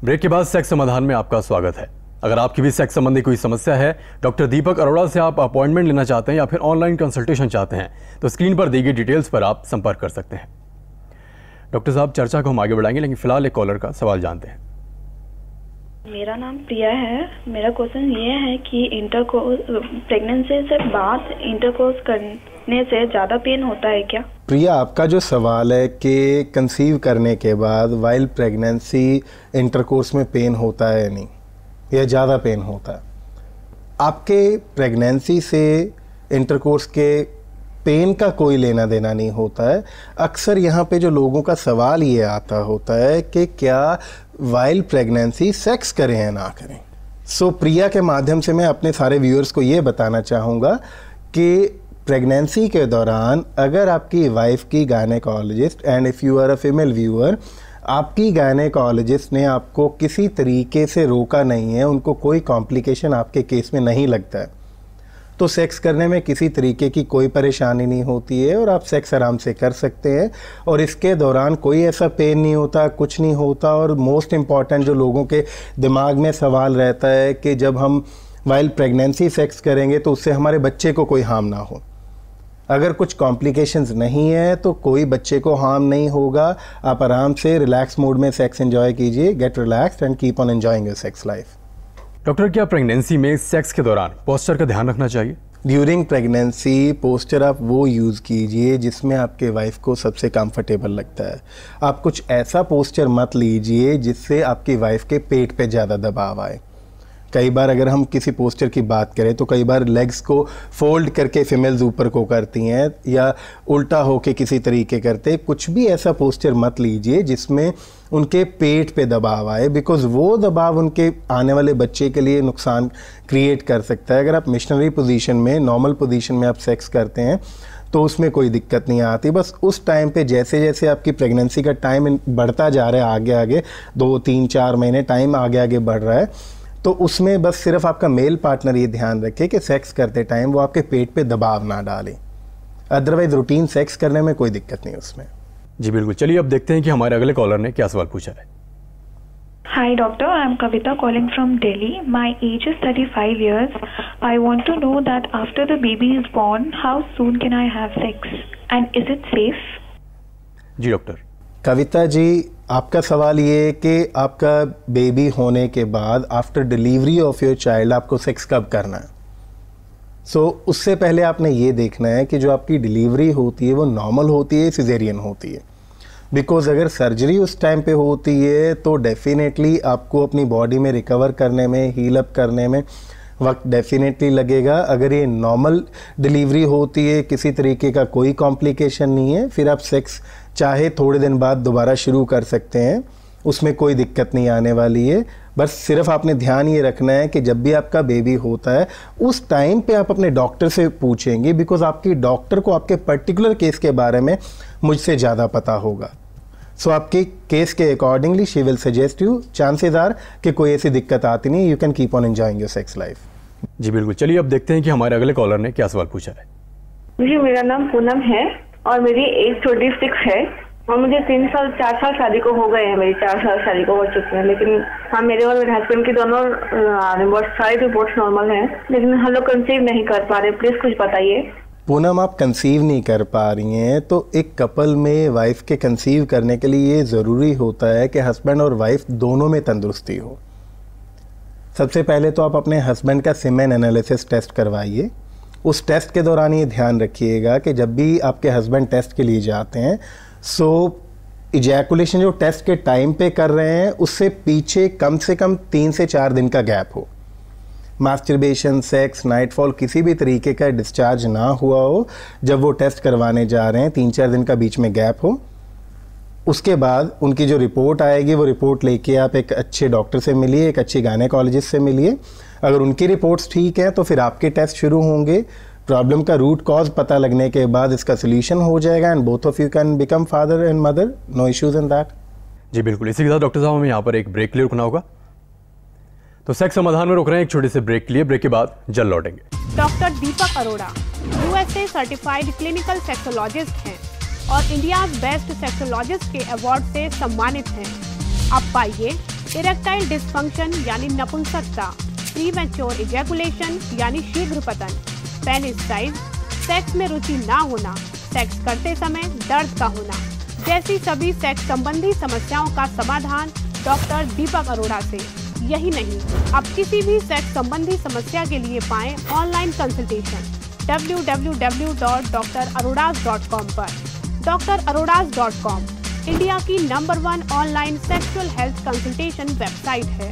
Break के बाद sex समाधान में आपका स्वागत है। अगर आपकी भी सेक्स संबंधी कोई समस्या है, डॉक्टर दीपक अरोड़ा से आप अपॉइंटमेंट लेना चाहते हैं या फिर ऑनलाइन कंसल्टेशन चाहते हैं, तो स्क्रीन पर दी गई डिटेल्स पर आप संपर्क कर सकते हैं। डॉक्टर साहब, चर्चा को हम आगे बढ़ाएंगे, लेकिन फिलहाल एक कॉलर का सवाल जानते हैं। मेरा नाम प्रिया है। मेरा क्वेश्चन ये है कि प्रेगनेंसी से बाद इंटरकोर्स करने से ज़्यादा पेन होता है क्या? प्रिया, आपका जो सवाल है कि कंसीव करने के बाद वाइल प्रेगनेंसी इंटरकोर्स में पेन होता है या नहीं, या ज़्यादा पेन होता है, आपके प्रेगनेंसी से इंटरकोर्स के पेन का कोई लेना देना नहीं होता है। अक्सर यहाँ पे जो लोगों का सवाल ये आता होता है कि क्या वाइल प्रेगनेंसी सेक्स करें या ना करें। सो प्रिया के माध्यम से मैं अपने सारे व्यूअर्स को ये बताना चाहूँगा कि प्रेगनेंसी के दौरान अगर आपकी वाइफ की gynaecologist, and if you are a female viewer, आपकी गायनेकोलॉजिस्ट ने आपको किसी तरीके से रोका नहीं है, उनको कोई कॉम्प्लिकेशन आपके केस में नहीं लगता है, तो सेक्स करने में किसी तरीके की कोई परेशानी नहीं होती है और आप सेक्स आराम से कर सकते हैं। और इसके दौरान कोई ऐसा पेन नहीं होता, कुछ नहीं होता। और मोस्ट इम्पॉर्टेंट जो लोगों के दिमाग में सवाल रहता है कि जब हम वाइल प्रेगनेंसी सेक्स करेंगे तो उससे हमारे बच्चे को कोई हार्म ना हो। अगर कुछ कॉम्प्लिकेशंस नहीं है तो कोई बच्चे को हार्म नहीं होगा। आप आराम से रिलैक्स मूड में सेक्स एंजॉय कीजिए। Get relaxed and keep on enjoying your sex life. Doctor, क्या प्रेगनेंसी में सेक्स के दौरान पोस्चर का ध्यान रखना चाहिए? ड्यूरिंग प्रेगनेंसी पोस्चर आप वो यूज़ कीजिए जिसमें आपके वाइफ को सबसे कंफर्टेबल लगता है। आप कुछ ऐसा पोस्चर मत लीजिए जिससे आपकी वाइफ के पेट पे ज़्यादा दबाव आए। कई बार अगर हम किसी पोस्चर की बात करें तो कई बार लेग्स को फोल्ड करके फीमेल्स ऊपर को करती हैं या उल्टा होके किसी तरीके करते। कुछ भी ऐसा पोस्चर मत लीजिए जिसमें उनके पेट पे दबाव आए, बिकॉज वो दबाव उनके आने वाले बच्चे के लिए नुकसान क्रिएट कर सकता है। अगर आप मिशनरी पोजीशन में, नॉर्मल पोजीशन में आप सेक्स करते हैं तो उसमें कोई दिक्कत नहीं आती। बस उस टाइम पे जैसे जैसे आपकी प्रेगनेंसी का टाइम बढ़ता जा रहा है, आगे आगे 2, 3, 4 महीने टाइम आगे आगे बढ़ रहा है, तो उसमें बस सिर्फ आपका मेल पार्टनर ये ध्यान रखे कि सेक्स करते टाइम वो आपके पेट पे दबाव ना डाले। अदरवाइज रूटीन सेक्स करने में कोई दिक्कत नहीं उसमें। जी बिल्कुल। चलिए अब देखते हैं कि हमारे अगले कॉलर ने क्या सवाल पूछा है। Hi doctor, I am Kavita calling from Delhi. My age is 35 years. I want to know that after the baby is born, how soon can I have sex and is it safe? जी doctor. Kavita ji, आपका सवाल ये है कि आपका baby होने के बाद after delivery of your child आपको सेक्स कब करना है। सो उससे पहले आपने ये देखना है कि जो आपकी डिलीवरी होती है वो नॉर्मल होती है, सिजेरियन होती है। बिकॉज अगर सर्जरी उस टाइम पे होती है तो डेफिनेटली आपको अपनी बॉडी में रिकवर करने में, हील अप करने में वक्त डेफिनेटली लगेगा। अगर ये नॉर्मल डिलीवरी होती है, किसी तरीके का कोई कॉम्प्लिकेशन नहीं है, फिर आप सेक्स चाहे थोड़े दिन बाद दोबारा शुरू कर सकते हैं, उसमें कोई दिक्कत नहीं आने वाली है। बस सिर्फ आपने ध्यान ये रखना है कि जब भी आपका बेबी होता है उस टाइम पे आप अपने डॉक्टर से पूछेंगे, बिकॉज आपकी डॉक्टर को आपके पर्टिकुलर केस के बारे में मुझसे ज़्यादा पता होगा। सो आपके केस के accordingly she will suggest you. Chances are कि कोई ऐसी दिक्कत आती नहीं, you can keep on enjoying your sex life. जी बिल्कुल। चलिए अब देखते हैं कि हमारे अगले कॉलर ने क्या सवाल पूछा है। जी, मेरा नाम पूनम है और मेरी एज 26 है और मुझे 4 साल शादी को हो गए हैं। मेरी 4 साल शादी को हो चुके हैं, लेकिन हाँ, मेरे और मेरे हस्बैंड की दोनों सारी रिपोर्ट्स नॉर्मल हैं, लेकिन हम लोग कंसीव नहीं कर पा रहे। प्लीज कुछ बताइए। पूनम, आप कंसीव नहीं कर पा रही हैं तो एक कपल में वाइफ के कंसीव करने के लिए ये ज़रूरी होता है कि हस्बैंड और वाइफ दोनों में तंदुरुस्ती हो। सबसे पहले तो आप अपने हस्बैंड का सीमेन एनालिसिस टेस्ट करवाइए। उस टेस्ट के दौरान ये ध्यान रखिएगा कि जब भी आपके हस्बैंड टेस्ट के लिए जाते हैं, सो इजैकुलेशन जो टेस्ट के टाइम पे कर रहे हैं उससे पीछे कम से कम 3 से 4 दिन का गैप हो। मास्टरबेशन, सेक्स, नाइटफॉल, किसी भी तरीके का डिस्चार्ज ना हुआ हो जब वो टेस्ट करवाने जा रहे हैं, 3-4 दिन का बीच में गैप हो। उसके बाद उनकी जो रिपोर्ट आएगी वो रिपोर्ट लेके आप एक अच्छे डॉक्टर से मिलिए, एक अच्छी गायनेकोलॉजिस्ट से मिलिए। अगर उनकी रिपोर्ट्स ठीक हैं तो फिर आपके टेस्ट शुरू होंगे। प्रॉब्लम का रूट कॉज पता लगने के बाद इसका सोल्यूशन हो जाएगा and both of you can become father and mother, no issues in that. जी बिल्कुल। इसी के साथ डॉक्टर साहब हमें यहाँ पर एक ब्रेक के लिए रुकना होगा, तो सेक्स समाधान में रुक रहे हैं एक छोटे से ब्रेक के लिए। ब्रेक के बाद जल्द लौटेंगे। Doctor Deepak Arora USA certified clinical sexologist हैं और इंडिया बेस्ट सेक्सोलॉजिस्ट के अवार्ड से सम्मानित हैं। अब पाइए इरेक्टाइल डिस्फंक्शन यानी नपुंसकता, प्रीमैच्योर इजैकुलेशन यानी शीघ्र पतन, पेनिस साइज, सेक्स में रुचि ना होना, सेक्स करते समय दर्द का होना जैसी सभी सेक्स संबंधी समस्याओं का समाधान डॉक्टर दीपक अरोड़ा से। यही नहीं, आप किसी भी सेक्स संबंधी समस्या के लिए पाएं ऑनलाइन कंसल्टेशन www.drarodas.com पर। drarodas.com इंडिया की number 1 online sexual health consultation website है।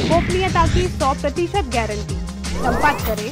गोपनीयता की 100% गारंटी। संपर्क करें